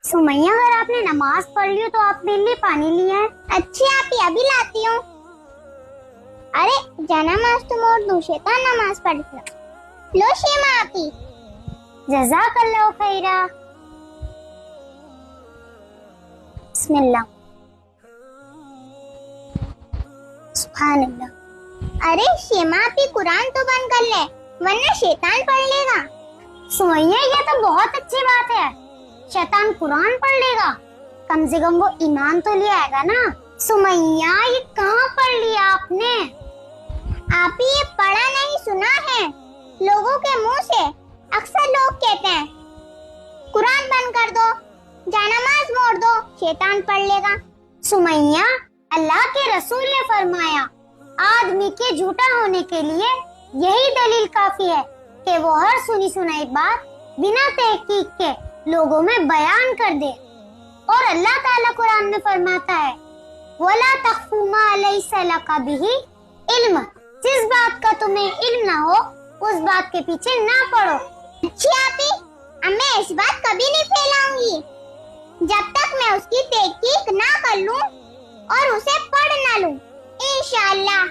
सुमैया, अगर आपने नमाज पढ़ ली हो तो आप मेरे लिए पानी लिए हैं। अच्छी आप ही अभी लाती हूँ। अरे जनामाज तुम और दो, शैतान नमाज पढ़ लो। शेमा आप ही। जज़ाकल्लाह खैरा। बिस्मिल्लाह। सुभान अल्लाह। अरे शेमा आप ही कुरान तो बंद कर ले, वरना शैतान पढ़ लेगा। सुमैया, ये तो बहुत अच्छी बात है, शैतान कुरान पढ़ लेगा, कम से कम वो ईमान तो ले आएगा ना। सुमैया, ये कहाँ पढ़ लिया आपने? आप ही ये पढ़ा नहीं सुना है, लोगों के मुंह से अक्सर लोग कहते हैं कुरान बंद कर दो, जानमाज मोड़ दो, शैतान पढ़ लेगा। सुमैया, अल्लाह के रसूल ने फरमाया, आदमी के झूठा होने के लिए यही दलील काफी है कि वो हर सुनी सुनाई बात बिना तहकीक के लोगों में बयान कर दे। और अल्लाह ताला कुरान में फरमाता है, वला तख्फू मा लैसा लका बिही इल्म, जिस बात का तुम्हें इल्म ना हो उस बात के पीछे ना पड़ो। अच्छी आप ही, अब मैं इस बात कभी नहीं फैलाऊंगी जब तक मैं उसकी तहकीक ना कर लूं और उसे पढ़ ना लूं। इंशाअल्लाह